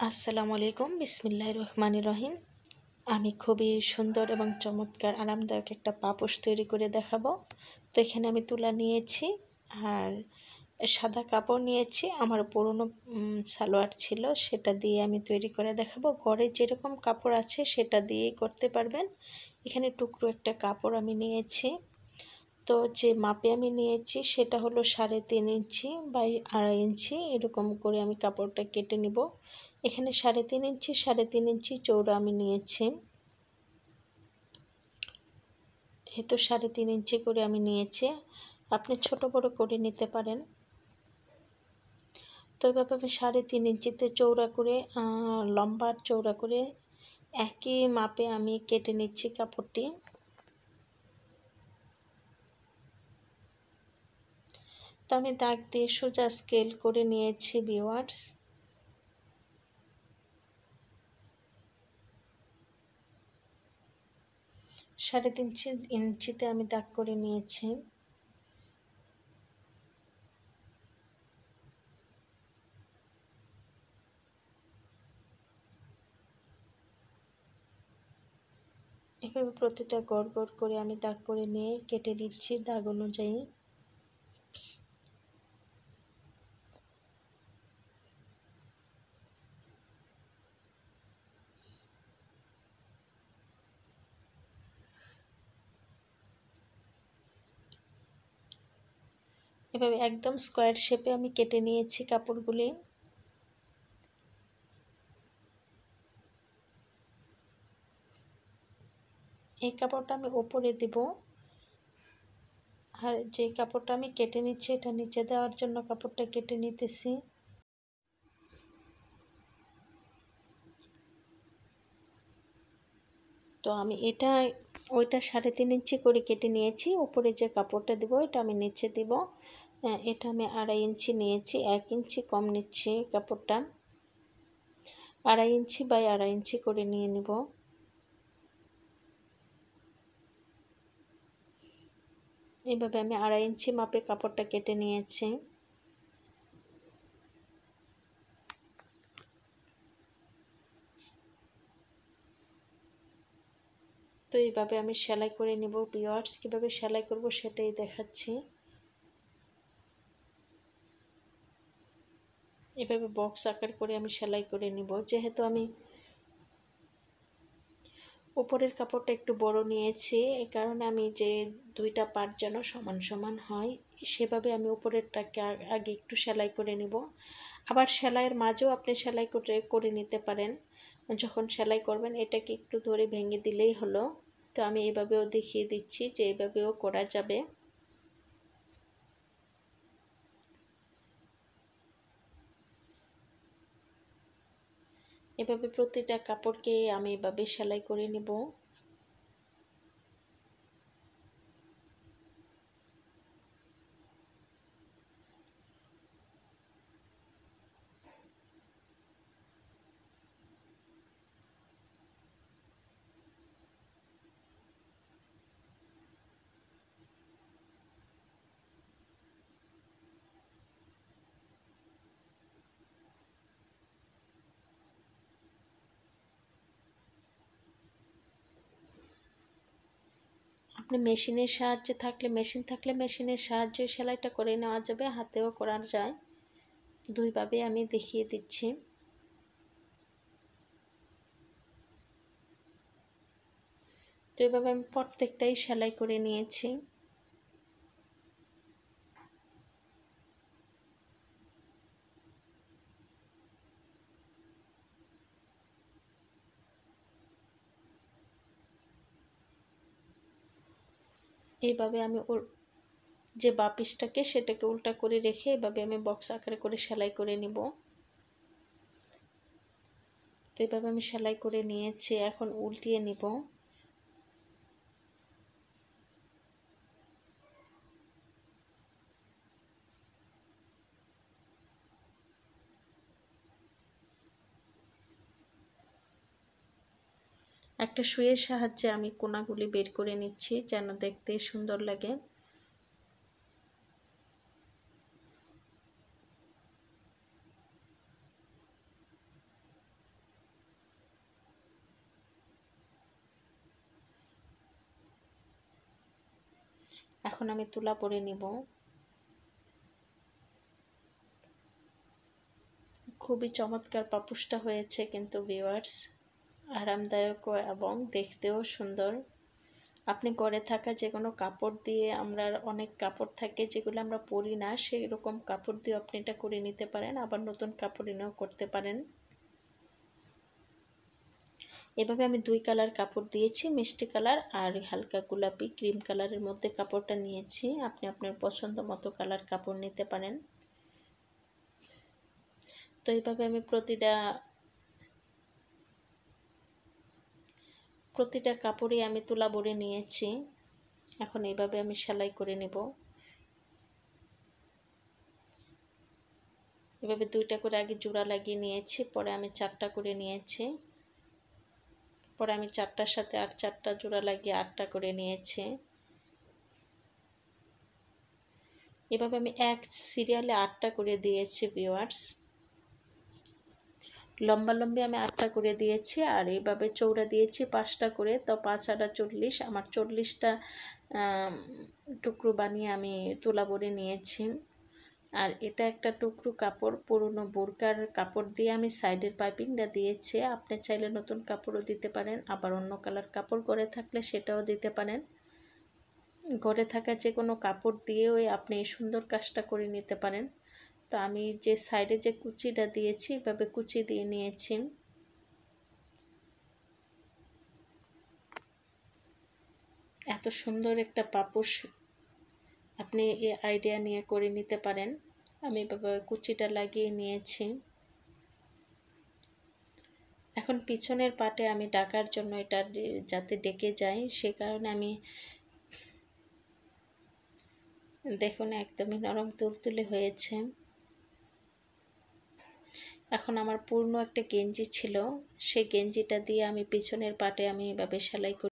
আসসালামু আলাইকুম, বিসমিল্লাহির রহমানির রহিম। আমি খুবই সুন্দর এবং চমৎকার আরামদায়ক একটা পাপোশ তৈরি করে দেখাবো। তো এখানে আমি তুলা নিয়েছি আর সাদা কাপড় নিয়েছি। আমার পুরনো সালোয়ার ছিল, সেটা দিয়ে আমি তৈরি করে দেখাবো। ঘরে যেরকম কাপড় আছে সেটা দিয়েই করতে পারবেন। এখানে টুকরো একটা কাপড় আমি নিয়েছি। তো যে মাপে আমি নিয়েছি সেটা হলো 3.5 ইঞ্চি বাই 2.5 ইঞ্চি, এরকম করে আমি কাপড়টা কেটে নিব। এখানে 3.5 ইঞ্চি চৌড়া আমি নিয়েছি। এই তো 3.5 ইঞ্চি করে আমি নিয়েছি, আপনি ছোট বড় করে নিতে পারেন। তো এভাবে আমি 3.5 ইঞ্চিতে চৌড়া করে লম্বা চৌড়া করে একই মাপে আমি কেটে নিচ্ছি কাপড়টি। তো আমি দাগ দিয়ে সোজা স্কেল করে নিয়েছি ভিউয়ার্স। সাড়ে তিন ইঞ্চিতে আমি দাগ করে নিয়েছি। এভাবে প্রতিটা গড় গড় করে আমি দাগ করে নিয়ে কেটে নিচ্ছি দাগ অনুযায়ী। এভাবে একদম স্কোয়ার শেপে আমি কেটে নিয়েছি কাপড়গুলি। এই কাপড়টা আমি উপরে দিব, আর যে কাপড়টা আমি কেটে নিচ্ছি এটা নিচে দেওয়ার জন্য কাপড়টা কেটে নিতেছি। তো আমি ওইটা 3.5 ইঞ্চি করে কেটে নিয়েছি। উপরে যে কাপড়টা দিব এটা আমি নিচে দিব। এটা আমি 2.5 ইঞ্চি নিয়েছি, 1 ইঞ্চি কম নিচ্ছি কাপড়টা। 2.5 ইঞ্চি বাই 2.5 ইঞ্চি করে নিয়ে নিব। এইভাবে আমি 2.5 ইঞ্চি মাপে কাপড়টা কেটে নিয়েছি। তো এইভাবে আমি সেলাই করে নিব ভিউয়ার্স। কীভাবে সেলাই করব সেটাই দেখাচ্ছি। এভাবে বক্স আকার করে আমি সেলাই করে নিব। যেহেতু আমি উপরের কাপড়টা একটু বড় নিয়েছি, এই কারণে আমি যে দুইটা পার্ট যেন সমান সমান হয় সেভাবে আমি উপরেরটাকে আগে একটু সেলাই করে নিব। আবার সেলাইয়ের মাঝেও আপনি সেলাই করে নিতে পারেন। যখন সেলাই করবেন এটাকে একটু ধরে ভেঙে দিলেই হলো। তো আমি এইভাবেও দেখিয়ে দিচ্ছি যে এইভাবেও করা যাবে। এভাবে প্রতিটা কাপড়কে আমি এভাবে সেলাই করে নিব। আপনি মেশিনের সাহায্যে মেশিন থাকলে মেশিনের সাহায্যে সেলাইটা করে নেওয়া যাবে, হাতেও করা যায়। দুইভাবে আমি দেখিয়ে দিচ্ছি। তো এইভাবে আমি প্রত্যেকটাই সেলাই করে নিয়েছি। এইভাবে আমি যে বাপিসটাকে সেটাকে উল্টা করে রেখে এভাবে আমি বক্স আকারে করে সেলাই করে নিব। তো এইভাবে আমি সেলাই করে নিয়েছি, এখন উল্টিয়ে নিব। একটা সুইয়ের সাহায্যে আমি কোনাগুলি বের করে নিচ্ছি যেন দেখতে সুন্দর লাগে। এখন আমি তুলা পরে নিব। খুবই চমৎকার পাপোশটা হয়েছে কিন্তু ভিউয়ার্স, আরামদায়ক এবং দেখতেও সুন্দর। আপনি ঘরে থাকা যে কোনো কাপড় দিয়ে, আমরা অনেক কাপড় থাকে যেগুলো আমরা পরি না, সেই রকম কাপড় দিয়ে আপনি এটা করে নিতে পারেন, আবার নতুন কাপড় এনেও করতে পারেন। এভাবে আমি 2 কালার কাপড় দিয়েছি, মিষ্টি কালার আর হালকা গোলাপি ক্রিম কালারের মধ্যে কাপড়টা নিয়েছি। আপনি আপনার পছন্দ মতো কালার কাপড় নিতে পারেন। তো এইভাবে আমি প্রতিটা কাপড়ই আমি তুলা বড়ে নিয়েছি। এখন এইভাবে আমি সেলাই করে নেব। এভাবে 2টা করে আগে জোড়া লাগিয়ে নিয়েছি, পরে আমি 4টা করে নিয়েছি, পরে আমি 4টার সাথে আর 4টা জোড়া লাগিয়ে 8টা করে নিয়েছি। এভাবে আমি এক সিরিয়ালে 8টা করে দিয়েছি ভিউয়ার্স। লম্বা লম্বি আমি 8টা করে দিয়েছি, আর এইভাবে চৌড়া দিয়েছি 5টা করে। তো 5 আর 40, আমার 40টা টুকরো বানিয়ে আমি তুলা বড়ে নিয়েছি। আর এটা একটা টুকরো কাপড়, পুরনো বোরকার কাপড় দিয়ে আমি সাইডের পাইপিংটা দিয়েছি। আপনি চাইলে নতুন কাপড়ও দিতে পারেন, আবার অন্য কালার কাপড় ঘরে থাকলে সেটাও দিতে পারেন। ঘরে থাকা যে কোনো কাপড় দিয়েও আপনি এই সুন্দর কাজটা করে নিতে পারেন। তো আমি যে সাইডে যে কুচিটা দিয়েছি, এভাবে কুচি দিয়ে নিয়েছি। এত সুন্দর একটা পাপোশ আপনি এই আইডিয়া নিয়ে করে নিতে পারেন। আমি এভাবে কুচিটা লাগিয়ে নিয়েছি। এখন পিছনের পাটে আমি ঢাকার জন্য এটা যাতে ডেকে যায়, সে কারণে আমি, দেখুন একদমই নরম তুলতুলে হয়েছে। এখন আমার পূর্ণ একটা গেঞ্জি ছিল, সেই গেঞ্জিটা দিয়ে আমি পিছনের পাটে আমি এভাবে সেলাই করি।